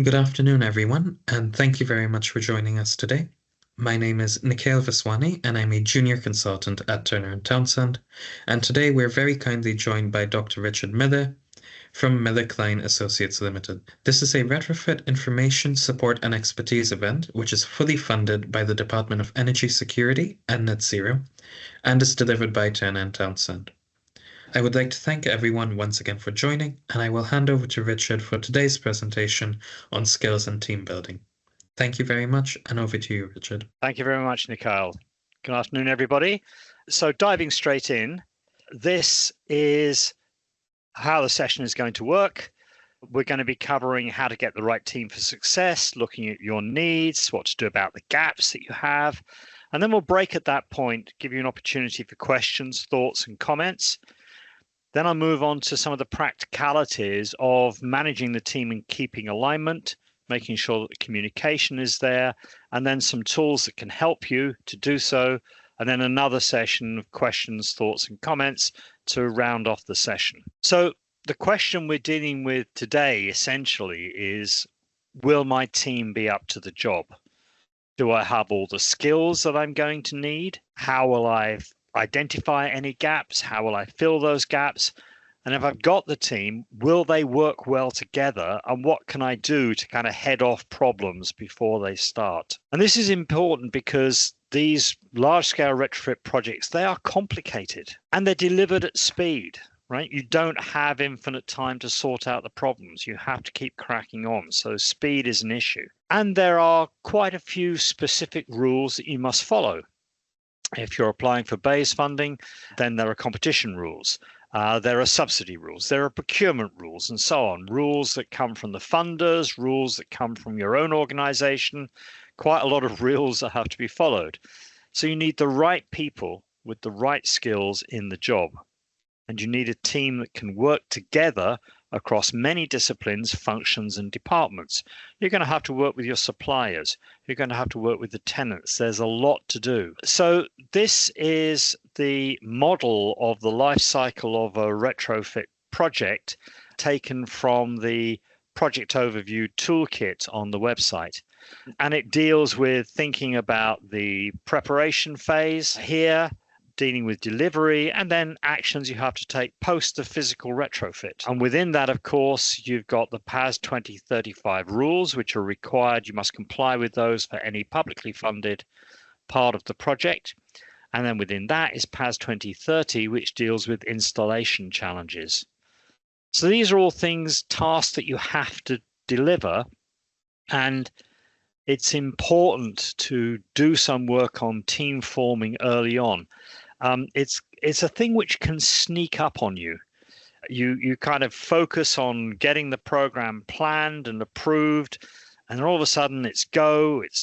Good afternoon, everyone, and thank you very much for joining us today. My name is Nikhil Vaswani, and I'm a junior consultant at Turner and Townsend. And today we're very kindly joined by Dr. Richard Miller from Miller Klein Associates Limited. This is a retrofit information support and expertise event, which is fully funded by the Department of Energy Security and Net Zero, and is delivered by Turner and Townsend. I would like to thank everyone once again for joining, and I will hand over to Richard for today's presentation on skills and team building. Thank you very much, and over to you, Richard. Thank you very much, Nikhil. Good afternoon, everybody. So diving straight in, this is how the session is going to work. We're going to be covering how to get the right team for success, looking at your needs, what to do about the gaps that you have. And then we'll break at that point, give you an opportunity for questions, thoughts, and comments. Then I'll move on to some of the practicalities of managing the team and keeping alignment, making sure that the communication is there, and then some tools that can help you to do so. And then another session of questions, thoughts, and comments to round off the session. So the question we're dealing with today essentially is, will my team be up to the job? Do I have all the skills that I'm going to need? How will I identify any gaps? How will I fill those gaps? And if I've got the team, will they work well together? And what can I do to kind of head off problems before they start? And this is important because these large-scale retrofit projects, they are complicated and they're delivered at speed, right? You don't have infinite time to sort out the problems. You have to keep cracking on. So speed is an issue. And there are quite a few specific rules that you must follow. If you're applying for BASE funding, then there are competition rules. There are subsidy rules, there are procurement rules, and so on. Rules that come from the funders, rules that come from your own organization, quite a lot of rules that have to be followed. So you need the right people with the right skills in the job. And you need a team that can work together across many disciplines, functions, and departments. You're going to have to work with your suppliers. You're going to have to work with the tenants. There's a lot to do. So this is the model of the life cycle of a retrofit project taken from the project overview toolkit on the website. And it deals with thinking about the preparation phase here, dealing with delivery, and then actions you have to take post the physical retrofit. And within that, of course, you've got the PAS 2035 rules, which are required. You must comply with those for any publicly funded part of the project. And then within that is PAS 2030, which deals with installation challenges. So these are all things, tasks that you have to deliver. And it's important to do some work on team forming early on. It's a thing which can sneak up on you. You kind of focus on getting the program planned and approved, and then all of a sudden it's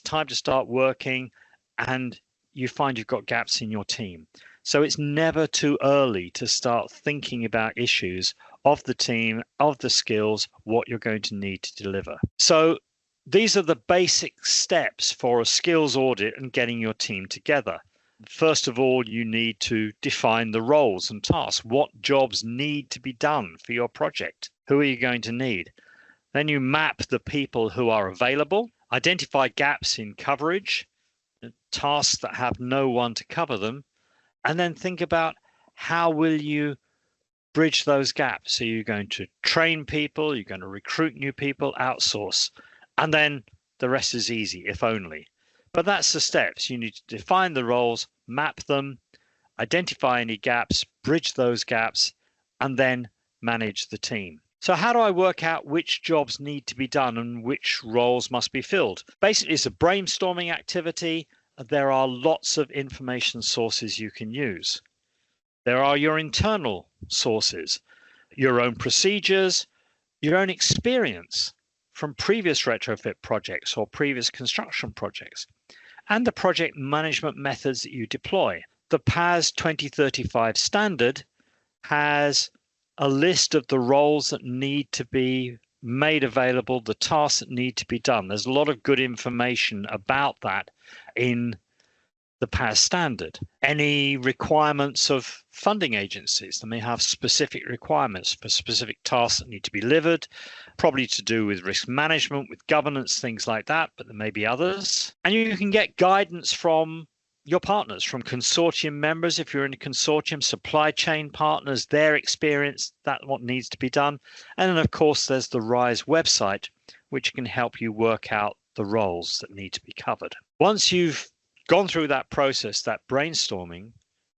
time to start working, and you find you've got gaps in your team. So it's never too early to start thinking about issues of the team, of the skills, what you're going to need to deliver. So these are the basic steps for a skills audit and getting your team together. First of all, you need to define the roles and tasks. What jobs need to be done for your project? Who are you going to need? Then you map the people who are available, identify gaps in coverage, tasks that have no one to cover them, and then think about how will you bridge those gaps. So you're going to train people, you're going to recruit new people, outsource, and then the rest is easy, if only. But that's the steps. You need to define the roles, map them, identify any gaps, bridge those gaps, and then manage the team. So how do I work out which jobs need to be done and which roles must be filled? Basically, it's a brainstorming activity. There are lots of information sources you can use. There are your internal sources, your own procedures, your own experience from previous retrofit projects or previous construction projects, and the project management methods that you deploy. The PAS 2035 standard has a list of the roles that need to be made available, the tasks that need to be done. There's a lot of good information about that in the PAS standard. Any requirements of funding agencies, they may have specific requirements for specific tasks that need to be delivered. probably to do with risk management, with governance, things like that, but there may be others. And you can get guidance from your partners, from consortium members, if you're in a consortium, supply chain partners, their experience, that's what needs to be done. And then, of course, there's the RISE website, which can help you work out the roles that need to be covered. Once you've gone through that process, that brainstorming,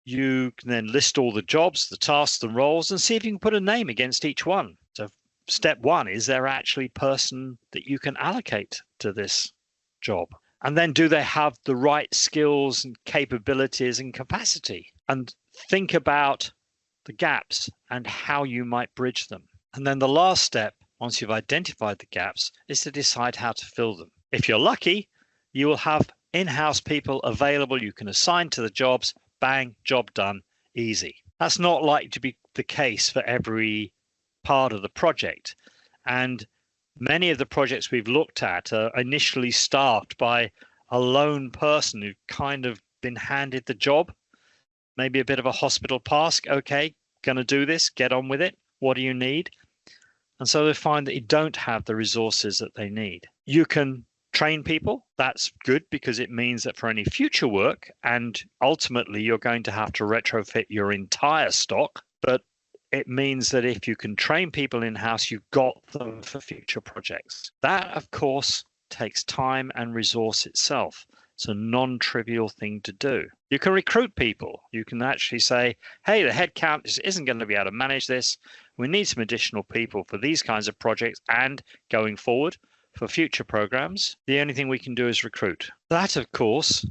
you can then list all the jobs, the tasks, the roles, and see if you can put a name against each one. So step one, is there actually a person that you can allocate to this job? And then do they have the right skills and capabilities and capacity? And think about the gaps and how you might bridge them. And then the last step, once you've identified the gaps, is to decide how to fill them. If you're lucky, you will have in-house people available you can assign to the jobs. Bang, job done, easy. That's not likely to be the case for every part of the project. And many of the projects we've looked at are initially staffed by a lone person who's kind of been handed the job, maybe a bit of a hospital task. Okay, going to do this, get on with it. What do you need? And so they find that you don't have the resources that they need. You can train people. That's good because it means that for any future work, and ultimately you're going to have to retrofit your entire stock, but it means that if you can train people in-house, you've got them for future projects. That, of course, takes time and resource itself. It's a non-trivial thing to do. You can recruit people. You can actually say, hey, the headcount isn't going to be able to manage this. We need some additional people for these kinds of projects and going forward for future programs. The only thing we can do is recruit. That, of course,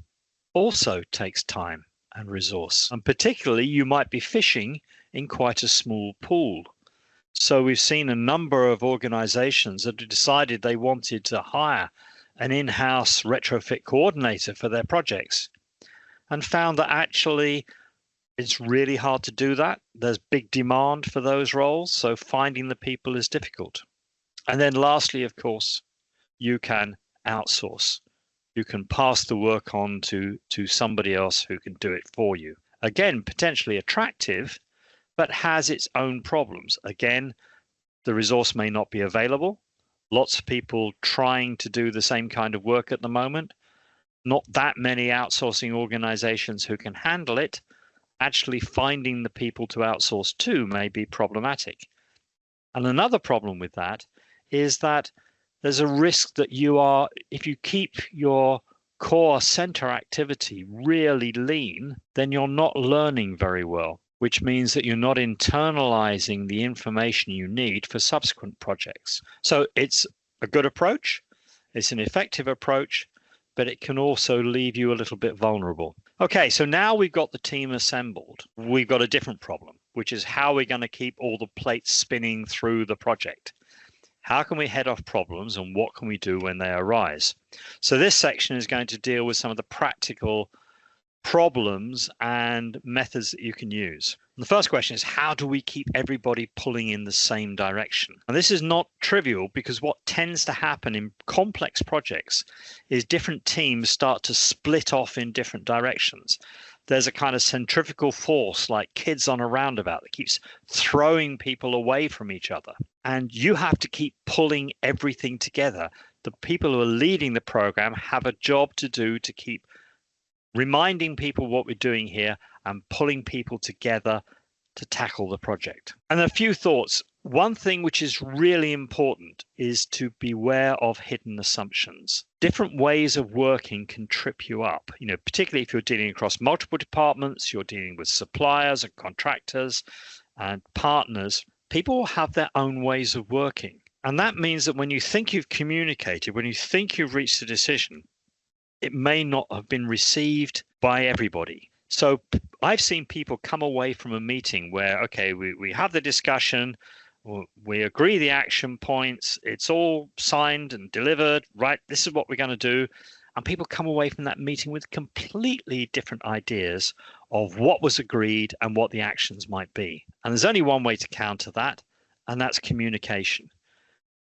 also takes time and resource. And particularly, you might be fishing in quite a small pool. So we've seen a number of organizations that have decided they wanted to hire an in-house retrofit coordinator for their projects and found that actually it's really hard to do that. There's big demand for those roles, so finding the people is difficult. And then lastly, of course, you can outsource. You can pass the work on to somebody else who can do it for you. Again, potentially attractive, but has its own problems. Again, the resource may not be available. Lots of people trying to do the same kind of work at the moment. Not that many outsourcing organizations who can handle it. Actually finding the people to outsource to may be problematic. And another problem with that is that there's a risk that if you keep your core center activity really lean, then you're not learning very well, which means that you're not internalizing the information you need for subsequent projects. So it's a good approach, it's an effective approach, but it can also leave you a little bit vulnerable. Okay, so now we've got the team assembled. We've got a different problem, which is how we're going to keep all the plates spinning through the project. How can we head off problems and what can we do when they arise? So this section is going to deal with some of the practical problems and methods that you can use. And the first question is, how do we keep everybody pulling in the same direction? And this is not trivial because what tends to happen in complex projects is different teams start to split off in different directions. There's a kind of centrifugal force like kids on a roundabout that keeps throwing people away from each other. And you have to keep pulling everything together. The people who are leading the program have a job to do to keep reminding people what we're doing here and pulling people together to tackle the project. And a few thoughts. One thing which is really important is to beware of hidden assumptions. Different ways of working can trip you up, particularly if you're dealing across multiple departments, you're dealing with suppliers and contractors and partners. People have their own ways of working. And that means that when you think you've communicated, when you think you've reached a decision, it may not have been received by everybody. So I've seen people come away from a meeting where, okay, we have the discussion, we agree the action points, it's all signed and delivered, right? This is what we're going to do. And people come away from that meeting with completely different ideas of what was agreed and what the actions might be. And there's only one way to counter that, and that's communication.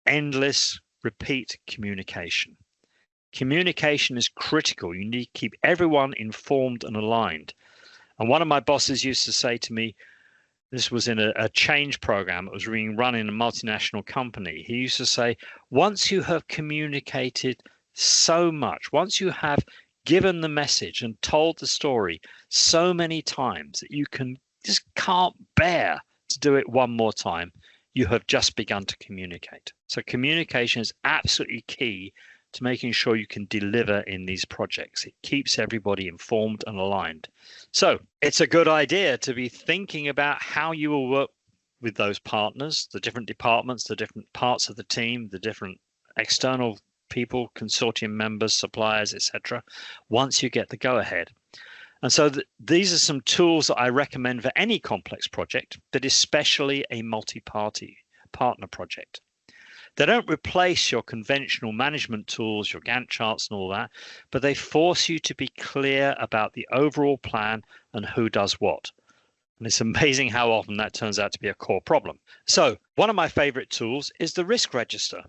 Endless, repeat communication. Communication is critical. You need to keep everyone informed and aligned. And one of my bosses used to say to me, This was in a change program that was being run in a multinational company. He used to say, once you have communicated so much, once you have given the message and told the story so many times that you just can't bear to do it one more time, you have just begun to communicate. So communication is absolutely key to making sure you can deliver in these projects. It keeps everybody informed and aligned. So it's a good idea to be thinking about how you will work with those partners, the different departments, the different parts of the team, the different external people, consortium members, suppliers, etc., once you get the go-ahead. And so these are some tools that I recommend for any complex project, but especially a multi-party partner project. They don't replace your conventional management tools, your Gantt charts and all that, but they force you to be clear about the overall plan and who does what. And it's amazing how often that turns out to be a core problem. So one of my favorite tools is the risk register.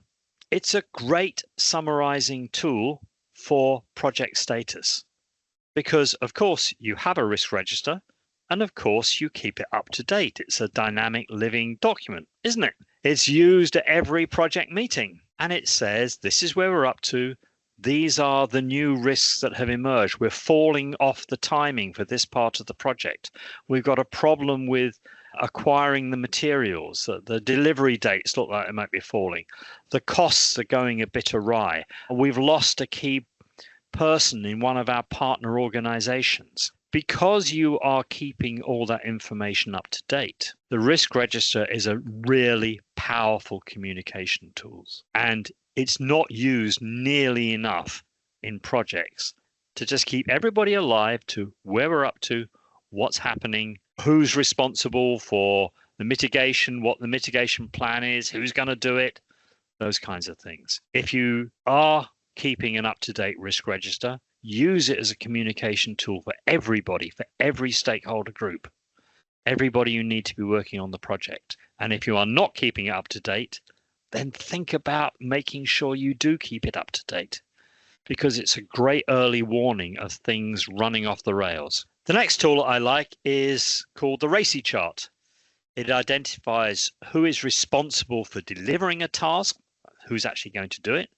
It's a great summarizing tool for project status because, of course, you have a risk register and, of course, you keep it up to date. It's a dynamic living document, isn't it? It's used at every project meeting and it says, this is where we're up to. These are the new risks that have emerged. We're falling off the timing for this part of the project. We've got a problem with acquiring the materials. The delivery dates look like they might be falling. The costs are going a bit awry. We've lost a key person in one of our partner organizations. Because you are keeping all that information up to date, the risk register is a really powerful communication tool. And it's not used nearly enough in projects to just keep everybody alive to where we're up to, what's happening, who's responsible for the mitigation, what the mitigation plan is, who's going to do it, those kinds of things. If you are keeping an up-to-date risk register, use it as a communication tool for everybody, for every stakeholder group, everybody you need to be working on the project. And if you are not keeping it up to date, then think about making sure you do keep it up to date, because it's a great early warning of things running off the rails. The next tool I like is called the RACI chart. It identifies who is responsible for delivering a task, who's actually going to do it,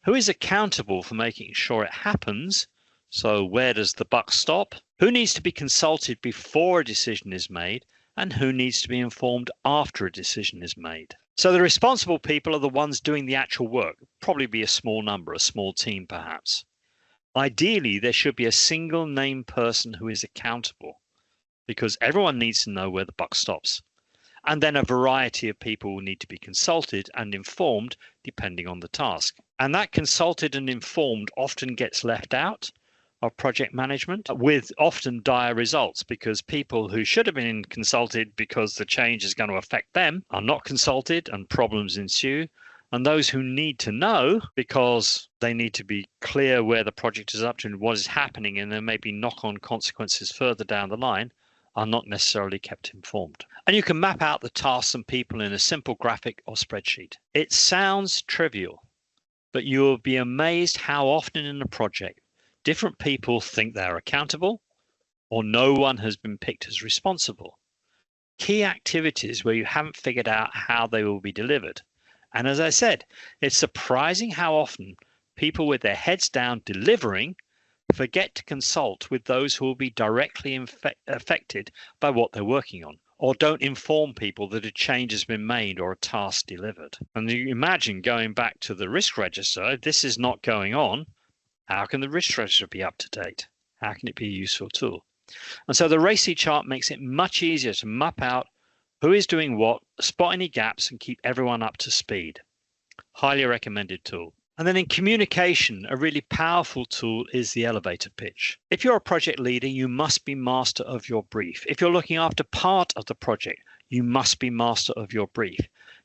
who is accountable for making sure it happens, so where does the buck stop, who needs to be consulted before a decision is made, and who needs to be informed after a decision is made. So the responsible people are the ones doing the actual work, probably be a small number, a small team perhaps. Ideally, there should be a single named person who is accountable, because everyone needs to know where the buck stops. And then a variety of people will need to be consulted and informed depending on the task. And that consulted and informed often gets left out of project management with often dire results, because people who should have been consulted because the change is going to affect them are not consulted and problems ensue. And those who need to know because they need to be clear where the project is up to and what is happening, and there may be knock-on consequences further down the line, are not necessarily kept informed. And you can map out the tasks and people in a simple graphic or spreadsheet. It sounds trivial, but you will be amazed how often in a project different people think they're accountable or no one has been picked as responsible. Key activities where you haven't figured out how they will be delivered. And as I said, it's surprising how often people with their heads down delivering forget to consult with those who will be directly affected by what they're working on, or don't inform people that a change has been made or a task delivered. And you imagine going back to the risk register, if this is not going on, how can the risk register be up to date? How can it be a useful tool? And so the RACI chart makes it much easier to map out who is doing what, spot any gaps, and keep everyone up to speed. Highly recommended tool. And then in communication, a really powerful tool is the elevator pitch. If you're a project leader, you must be master of your brief. If you're looking after part of the project, you must be master of your brief.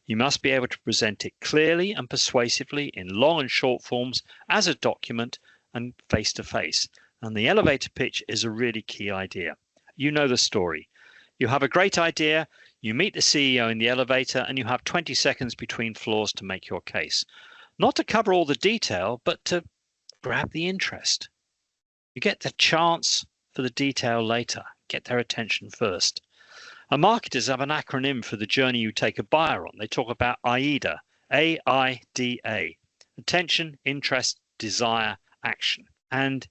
You must be able to present it clearly and persuasively in long and short forms as a document and face to face. And the elevator pitch is a really key idea. You know the story. You have a great idea, you meet the CEO in the elevator, and you have 20 seconds between floors to make your case. Not to cover all the detail, but to grab the interest. You get the chance for the detail later. Get their attention first. marketers have an acronym for the journey you take a buyer on. They talk about AIDA, AIDA, attention, interest, desire, action. And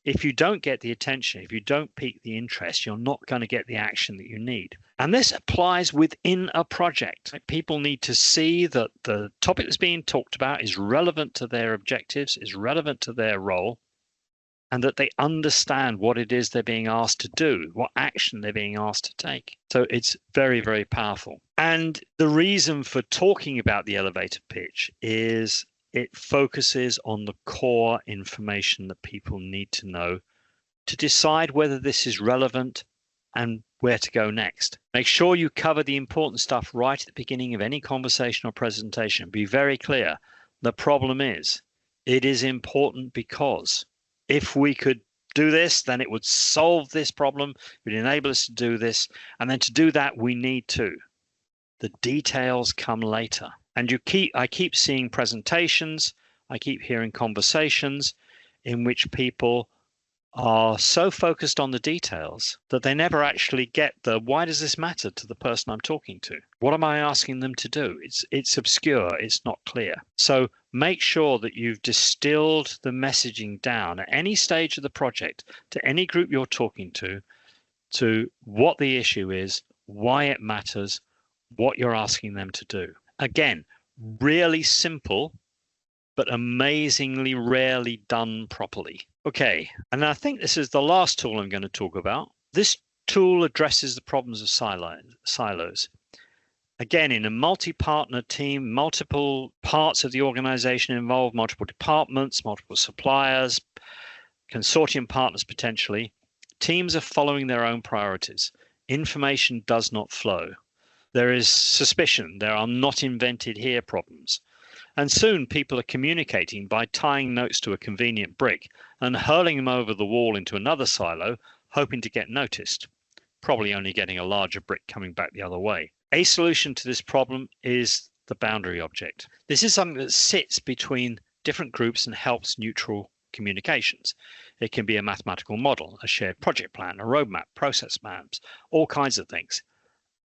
if you don't get the attention, if you don't pique the interest, you're not going to get the action that you need. And this applies within a project. People need to see that the topic that's being talked about is relevant to their objectives, is relevant to their role, and that they understand what it is they're being asked to do, what action they're being asked to take. So it's very, very powerful. And the reason for talking about the elevator pitch is it focuses on the core information that people need to know to decide whether this is relevant and where to go next. Make sure you cover the important stuff right at the beginning of any conversation or presentation. Be very clear. The problem is, it is important because if we could do this, then it would solve this problem. It would enable us to do this. And then to do that, we need to. The details come later. And I keep seeing presentations, I keep hearing conversations in which people are so focused on the details that they never actually get the why does this matter to the person I'm talking to? What am I asking them to do? It's obscure, it's not clear. So make sure that you've distilled the messaging down at any stage of the project to any group you're talking to what the issue is, why it matters, what you're asking them to do. Again, really simple, but amazingly rarely done properly. Okay, and I think this is the last tool I'm going to talk about. This tool addresses the problems of silos. Again, in a multi-partner team, multiple parts of the organization involved, multiple departments, multiple suppliers, consortium partners potentially, teams are following their own priorities. Information does not flow. There is suspicion. There are not invented here problems. And soon people are communicating by tying notes to a convenient brick and hurling them over the wall into another silo, hoping to get noticed, probably only getting a larger brick coming back the other way. A solution to this problem is the boundary object. This is something that sits between different groups and helps neutral communications. It can be a mathematical model, a shared project plan, a roadmap, process maps, all kinds of things.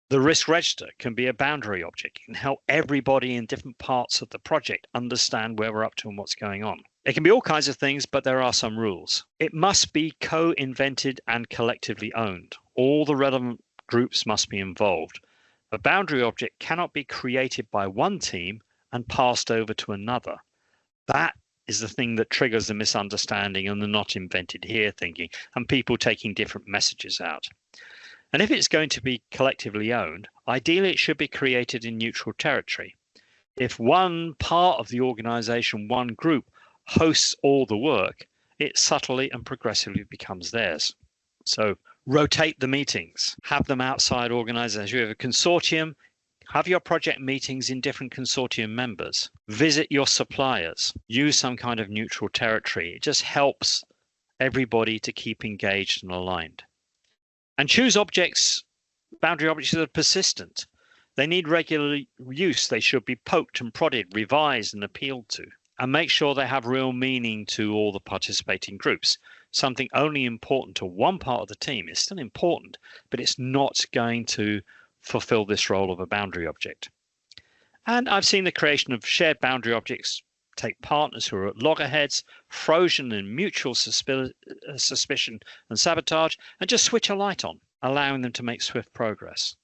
The risk register can be a boundary object. It can help everybody in different parts of the project understand where we're up to and what's going on. It can be all kinds of things, but there are some rules. It must be co-invented and collectively owned. All the relevant groups must be involved. A boundary object cannot be created by one team and passed over to another. That is the thing that triggers the misunderstanding and the not invented here thinking, and people taking different messages out. And if it's going to be collectively owned, ideally it should be created in neutral territory. If one part of the organization, one group, hosts all the work, it subtly and progressively becomes theirs. So rotate the meetings, have them outside organizations. You have a consortium, have your project meetings in different consortium members. Visit your suppliers, use some kind of neutral territory. It just helps everybody to keep engaged and aligned. And choose boundary objects that are persistent. They need regular use. They should be poked and prodded, revised and appealed to. And make sure they have real meaning to all the participating groups. Something only important to one part of the team is still important, but it's not going to fulfill this role of a boundary object. And I've seen the creation of shared boundary objects take partners who are at loggerheads, frozen in mutual suspicion and sabotage, and just switch a light on, allowing them to make swift progress.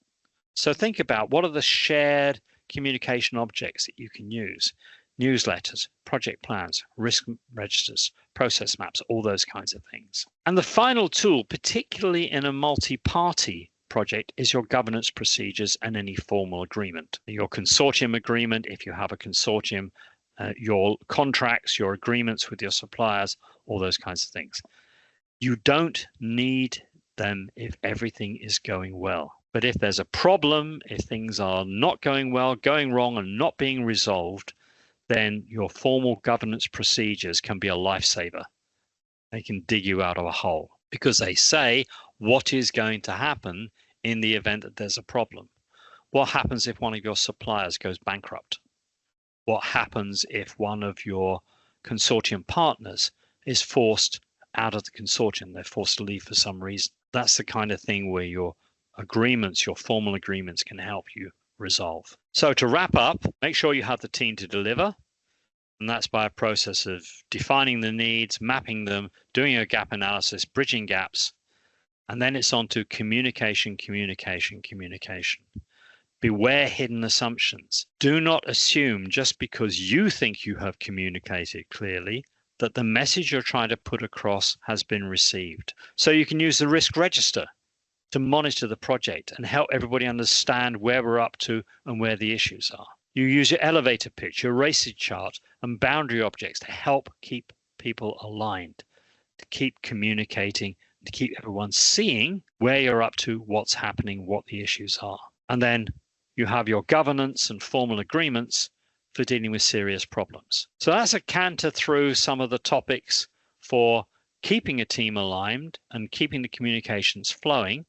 So think about what are the shared communication objects that you can use. Newsletters, project plans, risk registers, process maps, all those kinds of things. And the final tool, particularly in a multi-party project, is your governance procedures and any formal agreement. Your consortium agreement, if you have a consortium, your contracts, your agreements with your suppliers, all those kinds of things. You don't need them if everything is going well. But if there's a problem, if things are not going well, going wrong and not being resolved, then your formal governance procedures can be a lifesaver. They can dig you out of a hole because they say what is going to happen in the event that there's a problem. What happens if one of your suppliers goes bankrupt? What happens if one of your consortium partners is forced out of the consortium? They're forced to leave for some reason. That's the kind of thing where your agreements, your formal agreements can help you resolve. So to wrap up, make sure you have the team to deliver. And that's by a process of defining the needs, mapping them, doing a gap analysis, bridging gaps. And then it's on to communication, communication, communication. Beware hidden assumptions. Do not assume just because you think you have communicated clearly that the message you're trying to put across has been received. So you can use the risk register to monitor the project and help everybody understand where we're up to and where the issues are. You use your elevator pitch, your RACID chart, and boundary objects to help keep people aligned, to keep communicating, to keep everyone seeing where you're up to, what's happening, what the issues are. And then you have your governance and formal agreements for dealing with serious problems. So that's a canter through some of the topics for keeping a team aligned and keeping the communications flowing.